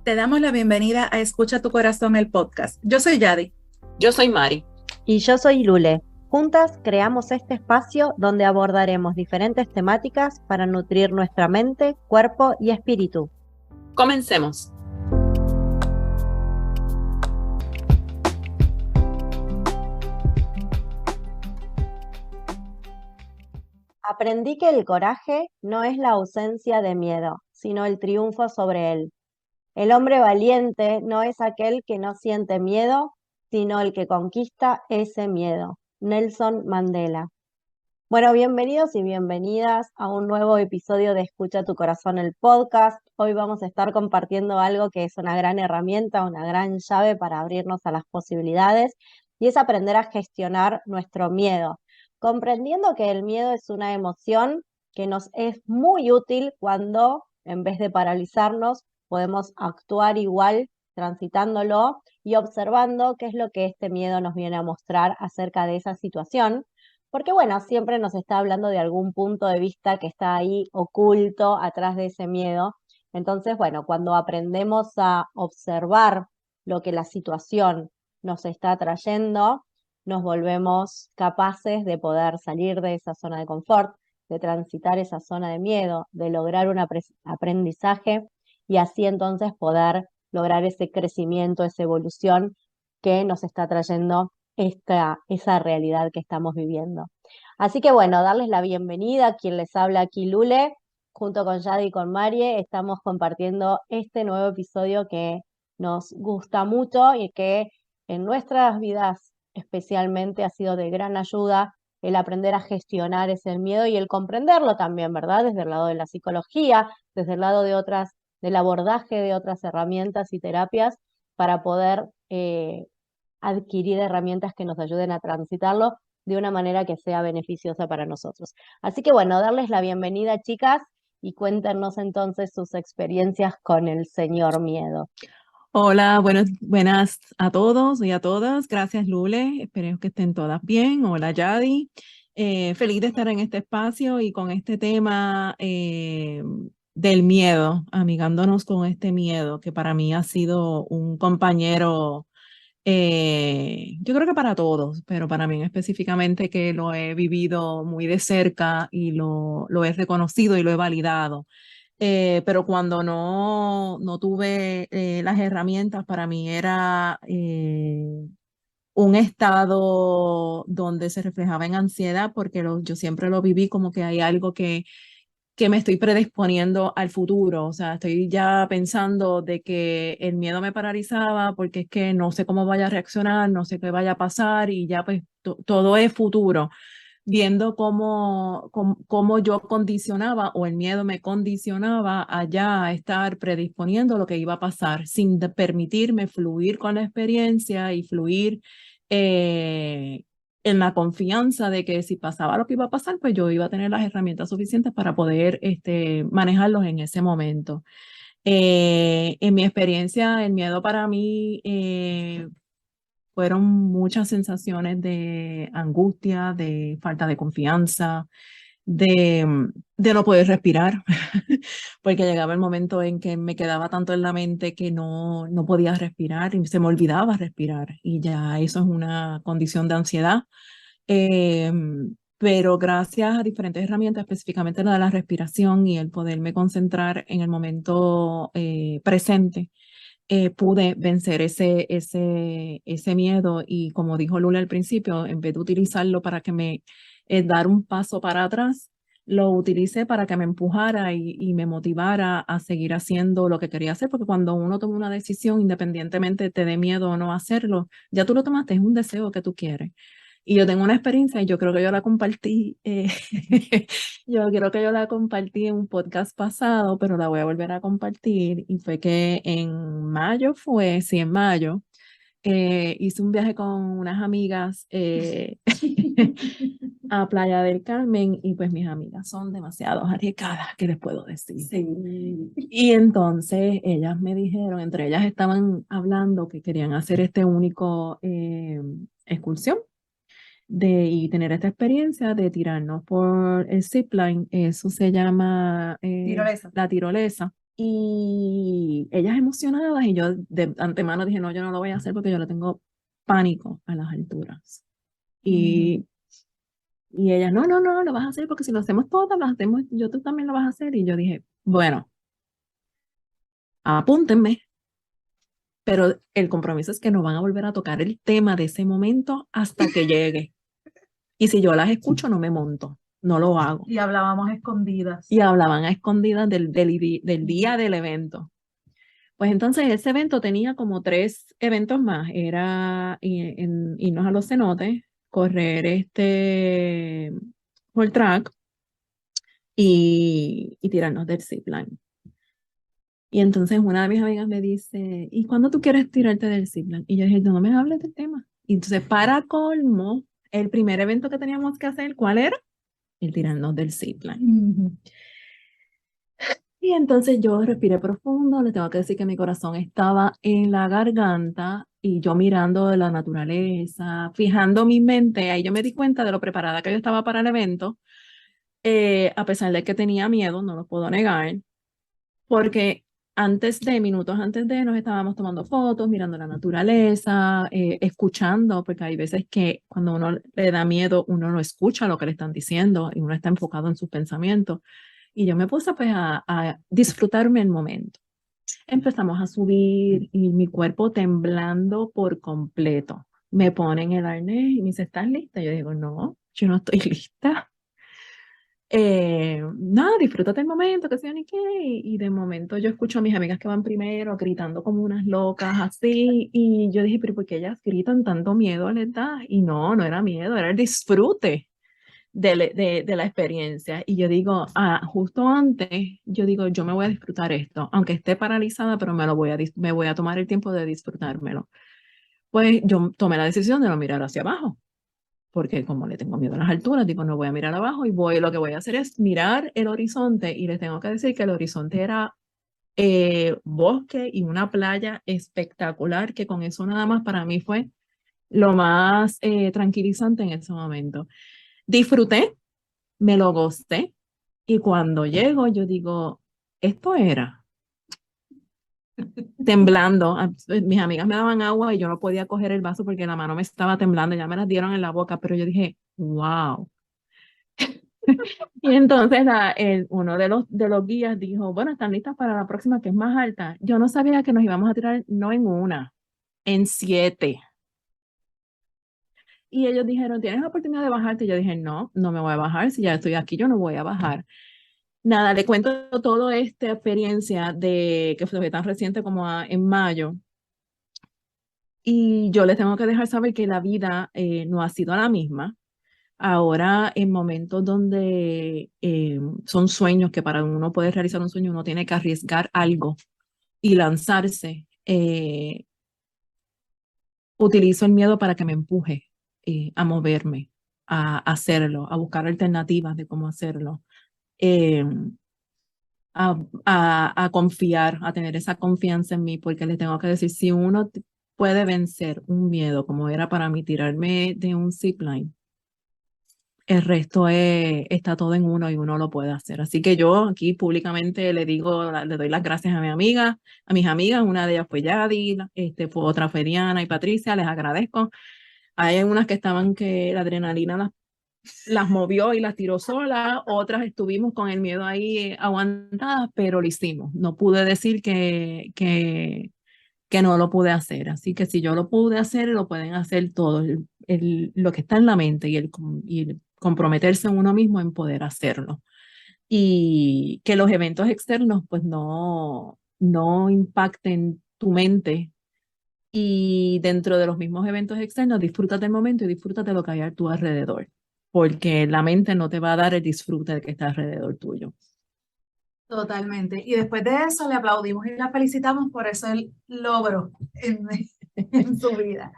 Te damos la bienvenida a Escucha tu Corazón, el podcast. Yo soy Yadi. Yo soy Mari. Y yo soy Lule. Juntas creamos este espacio donde abordaremos diferentes temáticas para nutrir nuestra mente, cuerpo y espíritu. Comencemos. Aprendí que el coraje no es la ausencia de miedo, sino el triunfo sobre él. El hombre valiente no es aquel que no siente miedo, sino el que conquista ese miedo. Nelson Mandela. Bueno, bienvenidos y bienvenidas a un nuevo episodio de Escucha tu Corazón, el podcast. Hoy vamos a estar compartiendo algo que es una gran herramienta, una gran llave para abrirnos a las posibilidades, y es aprender a gestionar nuestro miedo, comprendiendo que el miedo es una emoción que nos es muy útil cuando, en vez de paralizarnos, podemos actuar igual transitándolo y observando qué es lo que este miedo nos viene a mostrar acerca de esa situación. Porque bueno, siempre nos está hablando de algún punto de vista que está ahí oculto atrás de ese miedo. Entonces, bueno, cuando aprendemos a observar lo que la situación nos está trayendo, nos volvemos capaces de poder salir de esa zona de confort, de transitar esa zona de miedo, de lograr un aprendizaje y así entonces poder lograr ese crecimiento, esa evolución que nos está trayendo esa realidad que estamos viviendo. Así que bueno, darles la bienvenida a quien les habla aquí, Lule, junto con Yadi y con Marie. Estamos compartiendo este nuevo episodio que nos gusta mucho y que en nuestras vidas especialmente ha sido de gran ayuda el aprender a gestionar ese miedo y el comprenderlo también, ¿verdad? Desde el lado de la psicología, desde el lado del abordaje de otras herramientas y terapias para poder adquirir herramientas que nos ayuden a transitarlo de una manera que sea beneficiosa para nosotros. Así que bueno, darles la bienvenida, chicas, y cuéntenos entonces sus experiencias con el señor miedo. Hola, buenas a todos y a todas. Gracias, Lule. Espero que estén todas bien. Hola, Yadi. Feliz de estar en este espacio y con este tema del miedo, amigándonos con este miedo que para mí ha sido un compañero. Yo creo que para todos, pero para mí específicamente que lo he vivido muy de cerca y lo he reconocido y lo he validado. Pero cuando no tuve las herramientas, para mí era un estado donde se reflejaba en ansiedad, porque yo siempre lo viví como que hay algo que me estoy predisponiendo al futuro, o sea, estoy ya pensando de que el miedo me paralizaba porque es que no sé cómo vaya a reaccionar, no sé qué vaya a pasar y ya pues todo es futuro, viendo cómo yo condicionaba o el miedo me condicionaba allá a estar predisponiendo lo que iba a pasar sin permitirme fluir con la experiencia y fluir en la confianza de que si pasaba lo que iba a pasar, pues yo iba a tener las herramientas suficientes para poder manejarlos en ese momento. En mi experiencia, el miedo para mí fueron muchas sensaciones de angustia, de falta de confianza, de no poder respirar, porque llegaba el momento en que me quedaba tanto en la mente que no podía respirar y se me olvidaba respirar y ya eso es una condición de ansiedad. Eh, pero gracias a diferentes herramientas, específicamente la de la respiración y el poderme concentrar en el momento presente, pude vencer ese miedo y como dijo Lula al principio, en vez de utilizarlo para que me dar un paso para atrás, lo utilicé para que me empujara y me motivara a seguir haciendo lo que quería hacer, porque cuando uno toma una decisión, independientemente te dé miedo o no hacerlo, ya tú lo tomaste, es un deseo que tú quieres. Y yo tengo una experiencia y yo creo que yo la compartí, yo creo que yo la compartí en un podcast pasado, pero la voy a volver a compartir. Y fue que en mayo sí, en mayo, hice un viaje con unas amigas a Playa del Carmen y pues mis amigas son demasiado arriesgadas, ¿qué les puedo decir? Sí. Y entonces ellas me dijeron, entre ellas estaban hablando que querían hacer este único excursión y tener esta experiencia de tirarnos por el zipline, eso se llama Tirolesa. la tirolesa. Y ellas emocionadas y yo de antemano dije, no, yo no lo voy a hacer porque yo le tengo pánico a las alturas. Y ellas, no, no, no, lo vas a hacer porque si lo hacemos todas, lo hacemos, tú también lo vas a hacer. Y yo dije, bueno, apúntenme, pero el compromiso es que no van a volver a tocar el tema de ese momento hasta que llegue. Y si yo las escucho, no me monto, no lo hago. Y hablábamos escondidas. Y hablaban a escondidas del día del evento. Pues entonces ese evento tenía como 3 eventos más. Era irnos a los cenotes, correr por track y tirarnos del zipline. Y entonces una de mis amigas me dice, ¿y cuándo tú quieres tirarte del zipline? Y yo dije, no me hables del tema. Y entonces para colmo, el primer evento que teníamos que hacer, ¿cuál era? El tirarnos del zipline. Y entonces yo respiré profundo, les tengo que decir que mi corazón estaba en la garganta y yo mirando de la naturaleza, fijando mi mente, ahí yo me di cuenta de lo preparada que yo estaba para el evento, a pesar de que tenía miedo, no lo puedo negar, porque minutos antes de, nos estábamos tomando fotos, mirando la naturaleza, escuchando, porque hay veces que cuando uno le da miedo, uno no escucha lo que le están diciendo y uno está enfocado en sus pensamientos. Y yo me puse pues a disfrutarme el momento. Empezamos a subir y mi cuerpo temblando por completo. Me ponen el arnés y me dice, ¿estás lista? Yo digo, no, yo no estoy lista. Nada, disfrútate el momento, que sea ni qué. Y de momento yo escucho a mis amigas que van primero gritando como unas locas así. Y yo dije, pero ¿por qué ellas gritan tanto miedo les da? Y no, no era miedo, era el disfrute de la experiencia. Y yo digo, justo antes, yo digo, yo me voy a disfrutar esto, aunque esté paralizada, pero me voy a tomar el tiempo de disfrutármelo. Pues yo tomé la decisión de no mirar hacia abajo, porque como le tengo miedo a las alturas, digo, no voy a mirar abajo y lo que voy a hacer es mirar el horizonte y les tengo que decir que el horizonte era bosque y una playa espectacular, que con eso nada más para mí fue lo más tranquilizante en ese momento. Disfruté, me lo gocé y cuando llego yo digo, esto era temblando. Mis amigas me daban agua y yo no podía coger el vaso porque la mano me estaba temblando, ya me las dieron en la boca, pero yo dije, wow. Y entonces uno de los guías dijo, bueno, ¿están listas para la próxima que es más alta? Yo no sabía que nos íbamos a tirar no en una, en 7. Y ellos dijeron, ¿tienes la oportunidad de bajarte? Y yo dije, no, no me voy a bajar. Si ya estoy aquí, yo no voy a bajar. Nada, le cuento toda esta experiencia que fue tan reciente como en mayo. Y yo les tengo que dejar saber que la vida no ha sido la misma. Ahora, en momentos donde son sueños, que para uno poder realizar un sueño, uno tiene que arriesgar algo y lanzarse. Utilizo el miedo para que me empuje a moverme, a hacerlo, a buscar alternativas de cómo hacerlo. A confiar, a tener esa confianza en mí, porque les tengo que decir, si uno puede vencer un miedo, como era para mí tirarme de un zipline, el resto está todo en uno y uno lo puede hacer. Así que yo aquí públicamente le doy las gracias a mis amigas, una de ellas fue Yadi, otra fue Diana y Patricia, les agradezco. Hay unas que estaban que la adrenalina las movió y las tiró sola, otras estuvimos con el miedo ahí aguantadas, pero lo hicimos. No pude decir que no lo pude hacer. Así que si yo lo pude hacer, lo pueden hacer todos. Lo que está en la mente y el comprometerse en uno mismo en poder hacerlo. Y que los eventos externos pues no impacten tu mente. Y dentro de los mismos eventos externos, disfrútate el momento y disfrútate lo que hay a tu alrededor, porque la mente no te va a dar el disfrute de que está alrededor tuyo. Totalmente. Y después de eso le aplaudimos y la felicitamos por ese logro en su vida.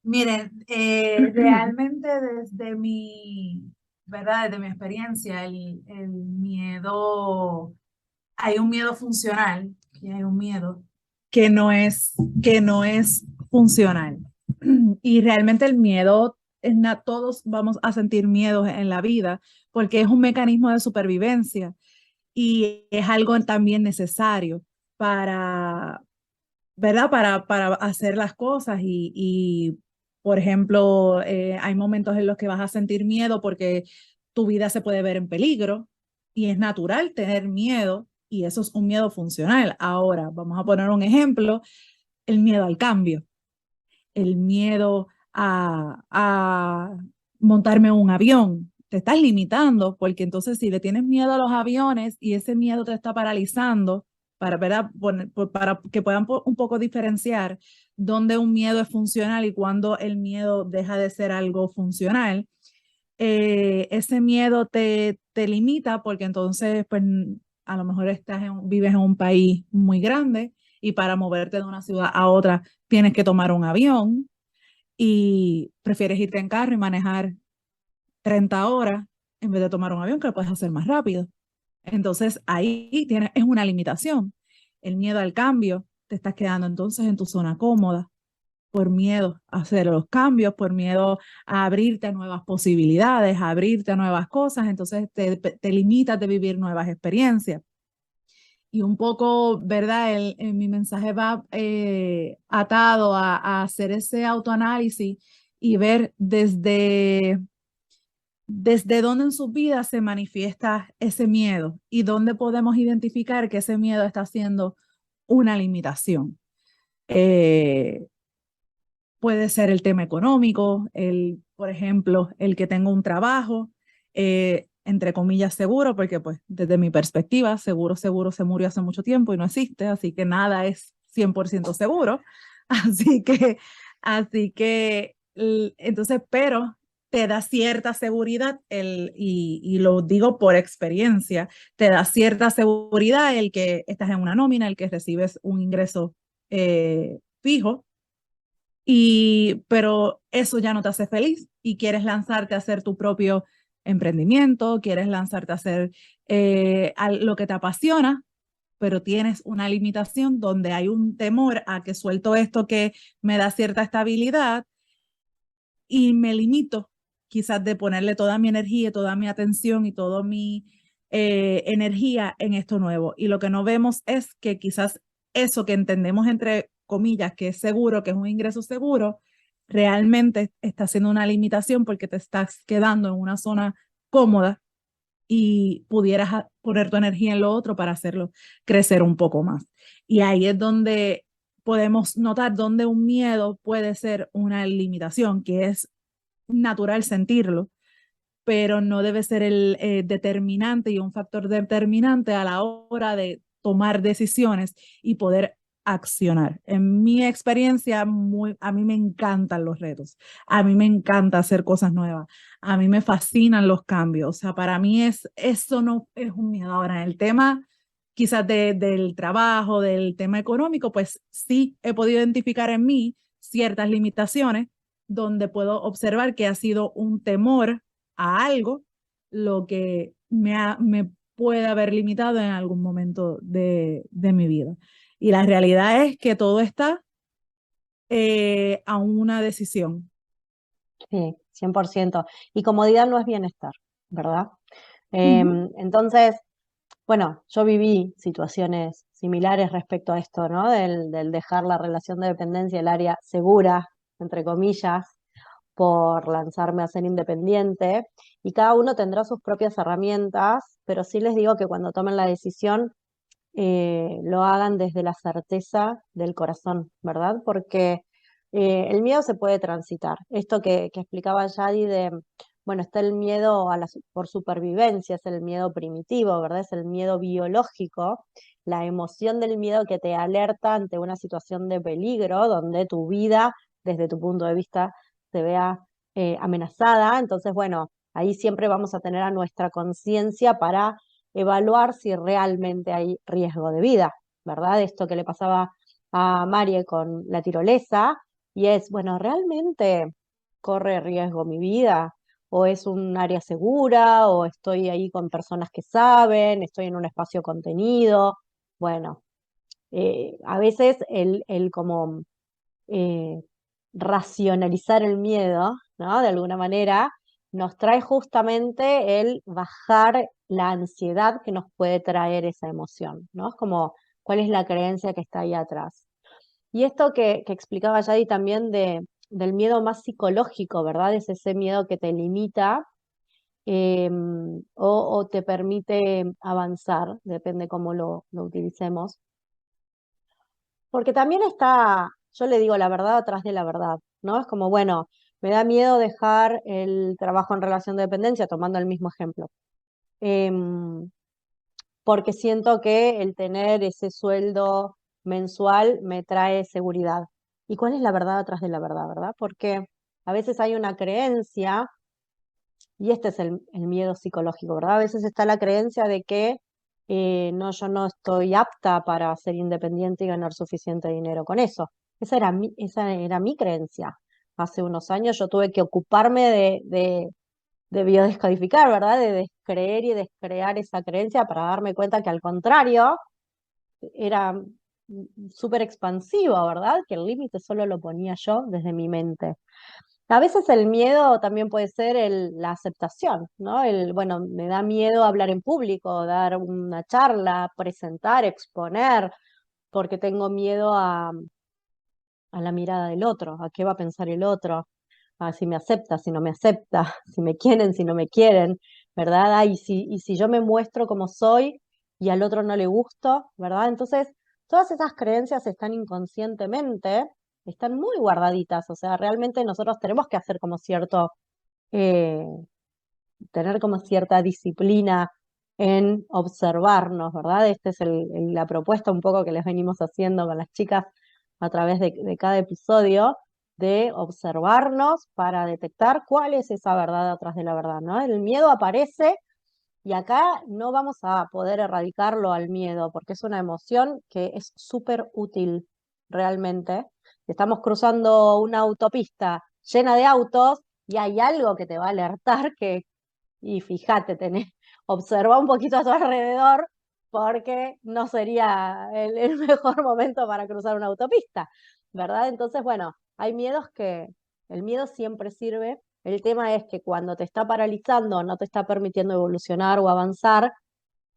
Miren, realmente desde mi experiencia, el miedo, hay un miedo funcional y hay un miedo que no es funcional. Y realmente el miedo, todos vamos a sentir miedo en la vida porque es un mecanismo de supervivencia. y es algo también necesario para, ¿verdad? Para hacer las cosas por ejemplo, hay momentos en los que vas a sentir miedo porque tu vida se puede ver en peligro y es natural tener miedo y eso es un miedo funcional. Ahora, vamos a poner un ejemplo, el miedo al cambio, el miedo a montarme en un avión. Te estás limitando porque entonces si le tienes miedo a los aviones y ese miedo te está paralizando, para, ¿verdad? Para que puedan un poco diferenciar dónde un miedo es funcional y cuándo el miedo deja de ser algo funcional, ese miedo te limita porque entonces pues a lo mejor vives en un país muy grande y para moverte de una ciudad a otra tienes que tomar un avión y prefieres irte en carro y manejar 30 horas en vez de tomar un avión que lo puedes hacer más rápido. Entonces ahí es una limitación. El miedo al cambio, te estás quedando entonces en tu zona cómoda por miedo a hacer los cambios, por miedo a abrirte a nuevas posibilidades, a abrirte a nuevas cosas, entonces te limitas de vivir nuevas experiencias. Y un poco, ¿verdad? Mi mensaje va atado a hacer ese autoanálisis y ver desde dónde en su vida se manifiesta ese miedo y dónde podemos identificar que ese miedo está siendo una limitación. Puede ser el tema económico, por ejemplo, el que tengo un trabajo, entre comillas, seguro, porque pues desde mi perspectiva, seguro se murió hace mucho tiempo y no existe, así que nada es 100% seguro. Así que, entonces, pero te da cierta seguridad, y lo digo por experiencia, te da cierta seguridad el que estás en una nómina, el que recibes un ingreso fijo pero eso ya no te hace feliz y quieres lanzarte a hacer tu propio emprendimiento, quieres lanzarte a hacer lo que te apasiona, pero tienes una limitación donde hay un temor a que suelto esto que me da cierta estabilidad y me limito quizás de ponerle toda mi energía, toda mi atención y toda mi energía en esto nuevo. Y lo que no vemos es que quizás eso que entendemos entre comillas que es seguro, que es un ingreso seguro, realmente está siendo una limitación porque te estás quedando en una zona cómoda y pudieras poner tu energía en lo otro para hacerlo crecer un poco más. Y ahí es donde podemos notar donde un miedo puede ser una limitación, que es natural sentirlo, pero no debe ser el determinante y un factor determinante a la hora de tomar decisiones y poder accionar. En mi experiencia, a mí me encantan los retos, a mí me encanta hacer cosas nuevas, a mí me fascinan los cambios, o sea, para mí eso no es un miedo. Ahora, en el tema quizás del trabajo, del tema económico, pues sí he podido identificar en mí ciertas limitaciones donde puedo observar que ha sido un temor a algo lo que me puede haber limitado en algún momento de mi vida. Y la realidad es que todo está a una decisión. Sí, 100%. Y comodidad no es bienestar, ¿verdad? Ujú. Entonces, bueno, yo viví situaciones similares respecto a esto, ¿no? Del dejar la relación de dependencia, el área segura, entre comillas, por lanzarme a ser independiente. Y cada uno tendrá sus propias herramientas, pero sí les digo que cuando tomen la decisión, lo hagan desde la certeza del corazón, ¿verdad? Porque el miedo se puede transitar. Esto que explicaba Yadi bueno, está el miedo por supervivencia, es el miedo primitivo, ¿verdad? Es el miedo biológico, la emoción del miedo que te alerta ante una situación de peligro, donde tu vida, desde tu punto de vista, se vea amenazada. Entonces, bueno, ahí siempre vamos a tener a nuestra conciencia para evaluar si realmente hay riesgo de vida, ¿verdad? Esto que le pasaba a Marie con la tirolesa, y es, bueno, ¿realmente corre riesgo mi vida? ¿O es un área segura? ¿O estoy ahí con personas que saben? ¿Estoy en un espacio contenido? Bueno, a veces el como eh, racionalizar el miedo, ¿no? De alguna manera, nos trae justamente el bajar la ansiedad que nos puede traer esa emoción, ¿no? Es como, ¿cuál es la creencia que está ahí atrás? Y esto que explicaba Yadi también del miedo más psicológico, ¿verdad? Es ese miedo que te limita o te permite avanzar, depende cómo lo utilicemos. Porque también está, yo le digo la verdad atrás de la verdad, ¿no? Es como, bueno, me da miedo dejar el trabajo en relación de dependencia, tomando el mismo ejemplo. Em, Porque siento que el tener ese sueldo mensual me trae seguridad. ¿Y cuál es la verdad atrás de la verdad, verdad? Porque a veces hay una creencia, y este es el miedo psicológico, ¿verdad? A veces está la creencia de que no, yo no estoy apta para ser independiente y ganar suficiente dinero con eso. Esa era mi creencia. Hace unos años yo tuve que ocuparme de biodescodificar, ¿verdad? De descreer y descrear esa creencia para darme cuenta que al contrario era súper expansivo, ¿verdad? Que el límite solo lo ponía yo desde mi mente. A veces el miedo también puede ser la aceptación, ¿no? Bueno, me da miedo hablar en público, dar una charla, presentar, exponer, porque tengo miedo a la mirada del otro, a qué va a pensar el otro, a si me acepta, si no me acepta, si me quieren, si no me quieren, ¿verdad? Y si yo me muestro como soy y al otro no le gusto, ¿verdad? Entonces, todas esas creencias están inconscientemente, están muy guardaditas, o sea, realmente nosotros tenemos que hacer como eh, tener como cierta disciplina en observarnos, ¿verdad? Esta es la propuesta un poco que les venimos haciendo con las chicas a través de cada episodio, de observarnos para detectar cuál es esa verdad atrás de la verdad, ¿no? El miedo aparece y acá no vamos a poder erradicarlo al miedo porque es una emoción que es súper útil realmente. Estamos cruzando una autopista llena de autos y hay algo que te va a alertar y fíjate, observa un poquito a tu alrededor porque no sería el mejor momento para cruzar una autopista, ¿verdad? Entonces, bueno, hay miedos que el miedo siempre sirve. El tema es que cuando te está paralizando, no te está permitiendo evolucionar o avanzar,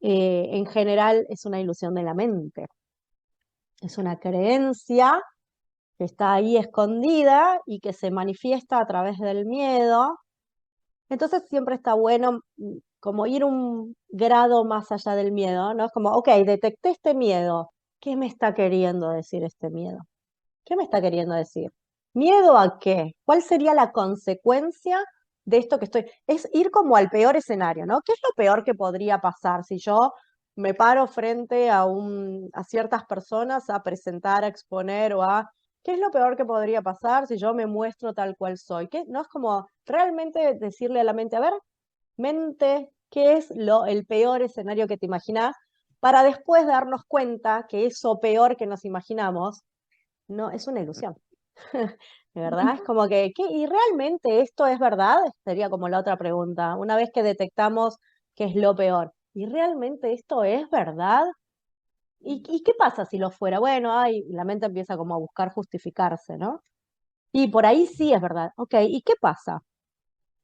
en general es una ilusión de la mente. Es una creencia que está ahí escondida y que se manifiesta a través del miedo. Entonces siempre está bueno como ir un grado más allá del miedo, ¿no? Es como, ok, detecté este miedo. ¿Qué me está queriendo decir este miedo? ¿Qué me está queriendo decir? ¿Miedo a qué? ¿Cuál sería la consecuencia de esto que estoy? Es ir como al peor escenario, ¿no? ¿Qué es lo peor que podría pasar si yo me paro frente a ciertas personas a presentar, a exponer o a... ¿Qué es lo peor que podría pasar si yo me muestro tal cual soy? ¿Qué? No es como realmente decirle a la mente, a ver, mente, ¿qué es el peor escenario que te imaginas? Para después darnos cuenta que eso peor que nos imaginamos no, es una ilusión. De verdad, es como que, ¿y realmente esto es verdad? Sería como la otra pregunta. Una vez que detectamos qué es lo peor, ¿y realmente esto es verdad? ¿Y qué pasa si lo fuera? Bueno, la mente empieza como a buscar justificarse, ¿no? Y por ahí sí es verdad. Ok, ¿y qué pasa?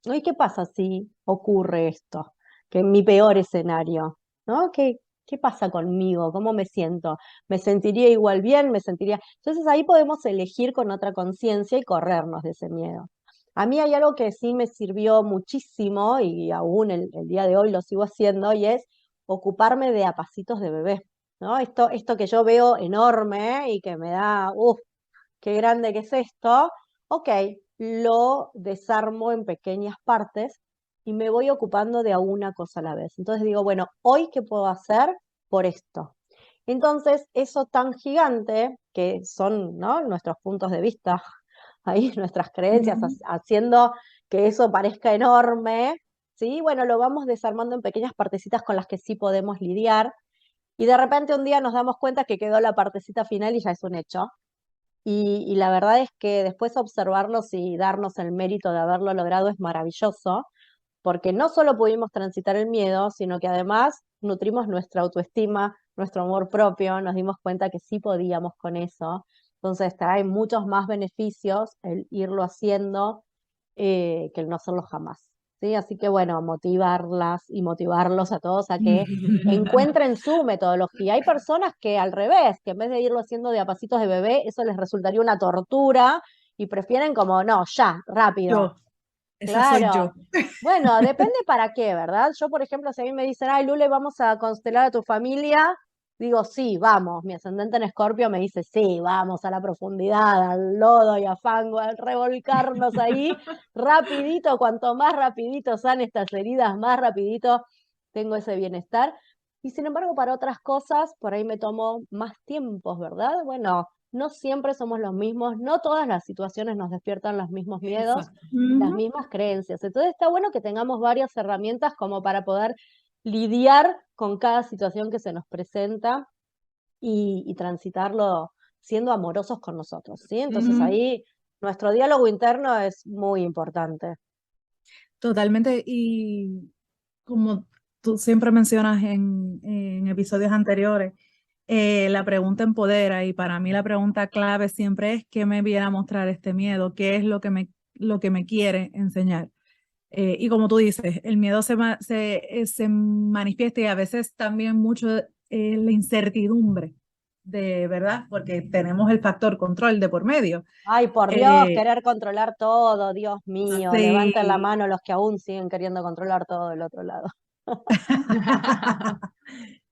¿Y qué pasa si ocurre esto? Que en mi peor escenario, ¿no? ¿Qué pasa conmigo? ¿Cómo me siento? ¿Me sentiría igual bien? ¿Me sentiría...? Entonces ahí podemos elegir con otra conciencia y corrernos de ese miedo. A mí hay algo que sí me sirvió muchísimo y aún el día de hoy lo sigo haciendo y es ocuparme de a pasitos de bebé, ¿no? Esto que yo veo enorme y que me da, uff, qué grande que es esto, ok, lo desarmo en pequeñas partes y me voy ocupando de una cosa a la vez. Entonces digo, bueno, ¿hoy qué puedo hacer por esto? Entonces, eso tan gigante que son, ¿no?, nuestros puntos de vista, ahí nuestras creencias, haciendo que eso parezca enorme, ¿sí? Bueno, lo vamos desarmando en pequeñas partecitas con las que sí podemos lidiar y de repente un día nos damos cuenta que quedó la partecita final y ya es un hecho. Y la verdad es que después observarlos y darnos el mérito de haberlo logrado es maravilloso, porque no solo pudimos transitar el miedo, sino que además nutrimos nuestra autoestima, nuestro amor propio, nos dimos cuenta que sí podíamos con eso. Entonces trae muchos más beneficios el irlo haciendo que el no hacerlo jamás. ¿sí? Así que bueno, motivarlas y motivarlos a todos a que encuentren su metodología. Hay personas que al revés, que en vez de irlo haciendo de a pasitos de bebé, eso les resultaría una tortura y prefieren como, no, ya, rápido. Yo, esa soy Claro. yo. Bueno, depende para qué, ¿verdad? Yo, por ejemplo, si a mí me dicen, ay, Lule, vamos a constelar a tu familia, digo, sí, vamos. Mi ascendente en Escorpio me dice, sí, vamos a la profundidad, al lodo y a fango, al revolcarnos ahí, rapidito, cuanto más rapidito sanen estas heridas, más rapidito tengo ese bienestar. Y sin embargo, para otras cosas, por ahí me tomo más tiempos, ¿verdad? Bueno, no siempre somos los mismos, no todas las situaciones nos despiertan los mismos miedos, Exacto. las Ujú. mismas creencias. Entonces está bueno que tengamos varias herramientas como para poder lidiar con cada situación que se nos presenta y transitarlo siendo amorosos con nosotros, ¿sí? Entonces Ujú. ahí nuestro diálogo interno es muy importante. Totalmente, y como tú siempre mencionas en episodios anteriores, la pregunta empodera y para mí la pregunta clave siempre es ¿qué me viene a mostrar este miedo? ¿Qué es lo que me quiere enseñar? Y como tú dices, el miedo se manifiesta y a veces también mucho la incertidumbre de verdad, porque tenemos el factor control de por medio. Ay, por Dios, Eh, querer controlar todo, Dios mío, levanten la sí. mano los que aún siguen queriendo controlar todo del otro lado.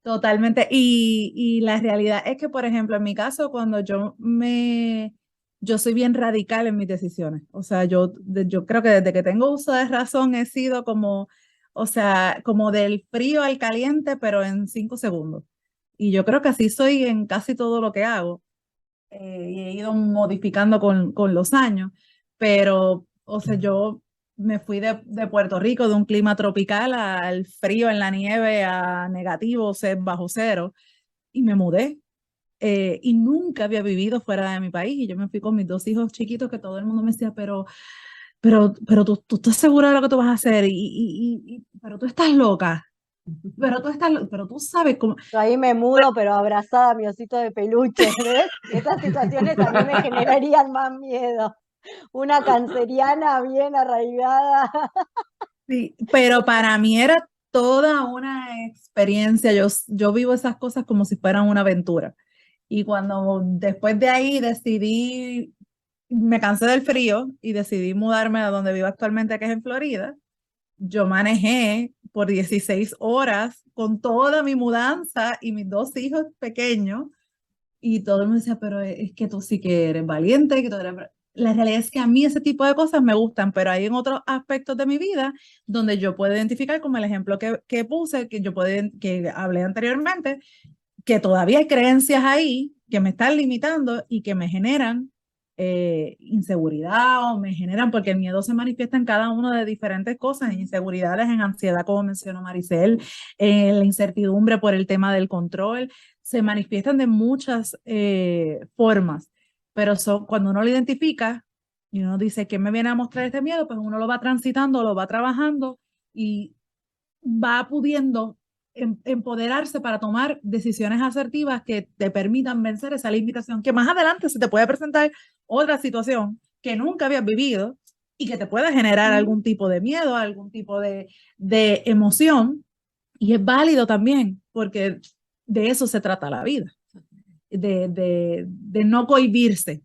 Totalmente. Y la realidad es que, por ejemplo, en mi caso, cuando yo soy bien radical en mis decisiones. O sea, yo creo que desde que tengo uso de razón he sido como, o sea, como del frío al caliente, pero en 5 segundos. Y yo creo que así soy en casi todo lo que hago. Y he ido modificando con los años. Pero, o sea, yo me fui de Puerto Rico, de un clima tropical al frío en la nieve, a negativo, bajo cero, y me mudé. Y nunca había vivido fuera de mi país. Y yo me fui con mis 2 hijos chiquitos que todo el mundo me decía, pero tú estás segura de lo que tú vas a hacer, pero tú estás loca, pero tú sabes cómo. Yo ahí me mudo, pero abrazada a mi osito de peluche, ¿ves? Esas situaciones a mí me generarían más miedo. Una canceriana bien arraigada. Sí, pero para mí era toda una experiencia. Yo vivo esas cosas como si fueran una aventura. Y cuando después de ahí decidí, me cansé del frío y decidí mudarme a donde vivo actualmente, que es en Florida, yo manejé por 16 horas con toda mi mudanza y mis 2 hijos pequeños. Y todo el mundo decía, pero es que tú sí que eres valiente, que tú eres... La realidad es que a mí ese tipo de cosas me gustan, pero hay en otros aspectos de mi vida donde yo puedo identificar, como el ejemplo que puse, que hablé anteriormente, que todavía hay creencias ahí que me están limitando y que me generan inseguridad o me generan, porque el miedo se manifiesta en cada una de diferentes cosas, en inseguridades, en ansiedad, como mencionó Maricel, en la incertidumbre por el tema del control, se manifiestan de muchas formas, pero cuando uno lo identifica y uno dice, ¿qué me viene a mostrar este miedo? Pues uno lo va transitando, lo va trabajando y va pudiendo empoderarse para tomar decisiones asertivas que te permitan vencer esa limitación, que más adelante se te puede presentar otra situación que nunca habías vivido y que te pueda generar algún tipo de miedo, algún tipo de emoción. Y es válido también, porque de eso se trata la vida, de no cohibirse,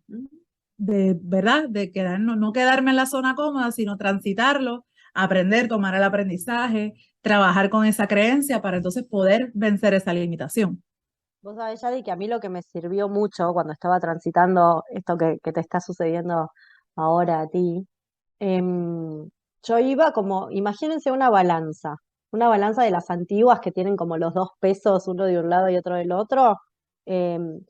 de verdad, de no quedarme en la zona cómoda, sino transitarlo, aprender, tomar el aprendizaje, trabajar con esa creencia para entonces poder vencer esa limitación. Vos sabés, Yadi, que a mí lo que me sirvió mucho cuando estaba transitando esto que te está sucediendo ahora a ti, yo iba como, imagínense una balanza de las antiguas que tienen como los dos pesos, uno de un lado y otro del otro. em,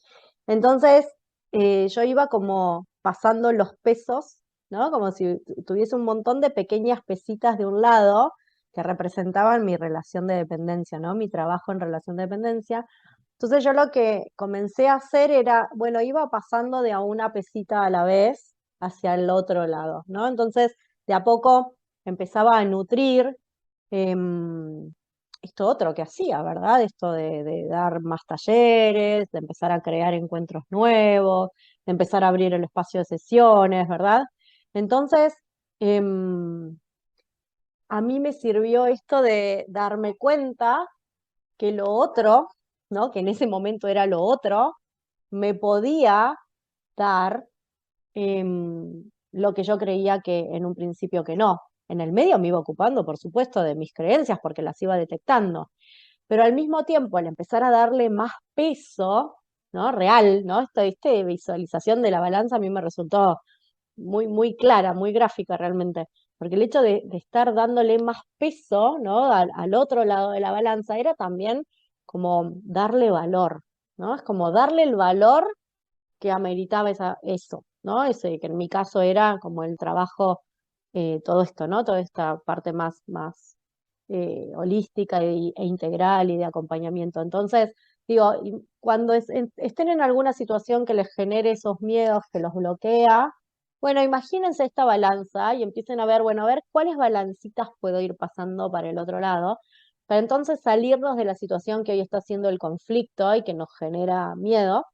entonces, yo iba como pasando los pesos, ¿no? Como si tuviese un montón de pequeñas pesitas de un lado que representaban mi relación de dependencia, ¿no? Mi trabajo en relación de dependencia. Entonces yo lo que comencé a hacer era, bueno, iba pasando de a una pesita a la vez hacia el otro lado, ¿no? Entonces, de a poco empezaba a nutrir em, esto otro que hacía, ¿verdad? Esto de dar más talleres, de empezar a crear encuentros nuevos, de empezar a abrir el espacio de sesiones, ¿verdad? Entonces, em, a mí me sirvió esto de darme cuenta que lo otro, ¿no? Que en ese momento era lo otro, me podía dar lo que yo creía que en un principio que no. En el medio me iba ocupando, por supuesto, de mis creencias porque las iba detectando, pero al mismo tiempo, al empezar a darle más peso, ¿no? Real, ¿no? Esta visualización de la balanza a mí me resultó muy, muy clara, muy gráfica realmente, porque el hecho de estar dándole más peso, ¿no? Al otro lado de la balanza era también como darle valor, ¿no? Es como darle el valor que ameritaba eso, ¿no? Ese que en mi caso era como el trabajo, todo esto, ¿no? Toda esta parte más holística e integral y de acompañamiento. Entonces, digo, y cuando estén en alguna situación que les genere esos miedos, que los bloquea, bueno, imagínense esta balanza y empiecen a ver, bueno, a ver cuáles balancitas puedo ir pasando para el otro lado, para entonces salirnos de la situación que hoy está siendo el conflicto y que nos genera miedo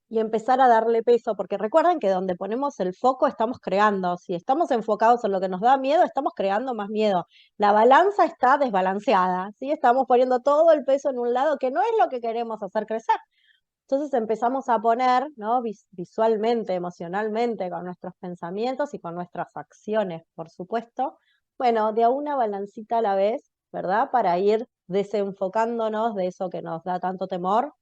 y empezar a darle peso, porque recuerden que donde ponemos el foco estamos creando. Si estamos enfocados en lo que nos da miedo, estamos creando más miedo. La balanza está desbalanceada, ¿sí? Estamos poniendo todo el peso en un lado que no es lo que queremos hacer crecer. Entonces empezamos a poner, ¿no? Visualmente, emocionalmente, con nuestros pensamientos y con nuestras acciones, por supuesto, bueno, de a una balancita a la vez, ¿verdad? Para ir desenfocándonos de eso que nos da tanto temor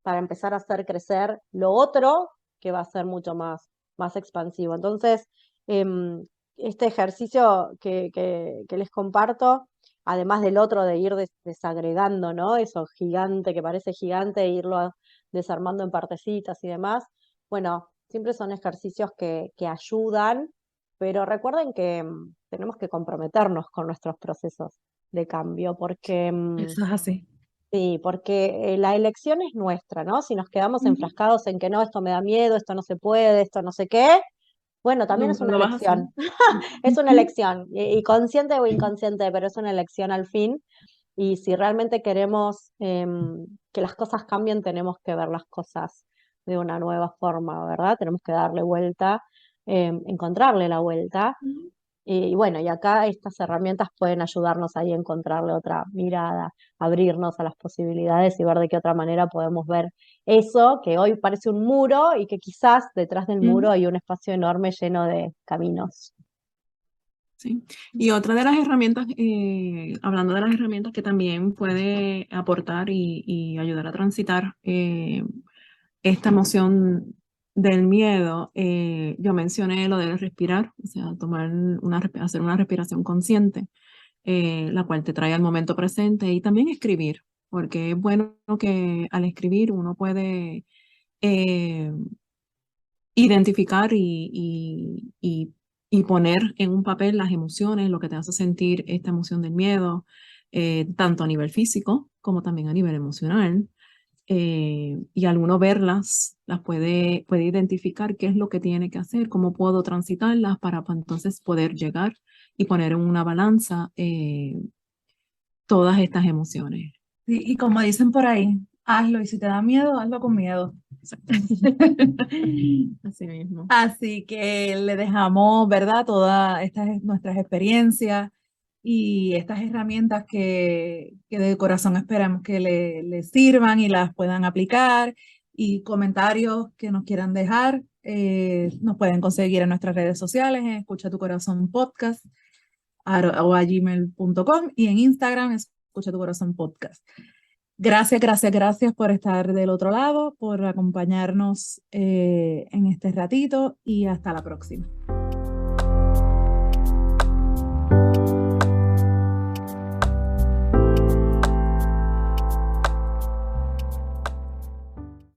para empezar a hacer crecer lo otro que va a ser mucho más expansivo. Entonces, este ejercicio que les comparto, además del otro de ir desagregando, ¿no? Eso gigante, que parece gigante, e irlo desarmando en partecitas y demás, bueno, siempre son ejercicios que ayudan, pero recuerden que tenemos que comprometernos con nuestros procesos de cambio, porque Eso es así. sí, porque la elección es nuestra, ¿no? Si nos quedamos Ujú. enfrascados en que no, esto me da miedo, esto no se puede, esto no sé qué, bueno, también es Nunca una lo vas a hacer. elección. Es una Ujú. elección, y consciente o inconsciente, pero es una elección al fin. Y si realmente queremos que las cosas cambien, tenemos que ver las cosas de una nueva forma, ¿verdad? Tenemos que darle vuelta, encontrarle la vuelta. Y bueno, y acá estas herramientas pueden ayudarnos ahí a encontrarle otra mirada, abrirnos a las posibilidades y ver de qué otra manera podemos ver eso que hoy parece un muro y que quizás detrás del muro Ujú. hay un espacio enorme lleno de caminos. Sí. Y otra de las herramientas, hablando de las herramientas que también puede aportar y ayudar a transitar esta emoción del miedo, yo mencioné lo de respirar, o sea, hacer una respiración consciente, la cual te trae al momento presente y también escribir, porque es bueno que al escribir uno puede eh, identificar y poner en un papel las emociones, lo que te hace sentir esta emoción del miedo, tanto a nivel físico como también a nivel emocional. Y al uno verlas, las puede identificar qué es lo que tiene que hacer, cómo puedo transitarlas para entonces poder llegar y poner en una balanza todas estas emociones. Sí, y como dicen por ahí, hazlo y si te da miedo, hazlo con miedo. Así mismo. Así que le dejamos, ¿verdad? Todas estas nuestras experiencias y estas herramientas que de corazón esperamos que le sirvan y las puedan aplicar. Y comentarios que nos quieran dejar, nos pueden conseguir en nuestras redes sociales, en Escucha tu Corazón Podcast o a gmail.com y en Instagram, Escucha tu Corazón Podcast. Gracias, gracias, gracias por estar del otro lado, por acompañarnos en este ratito y hasta la próxima.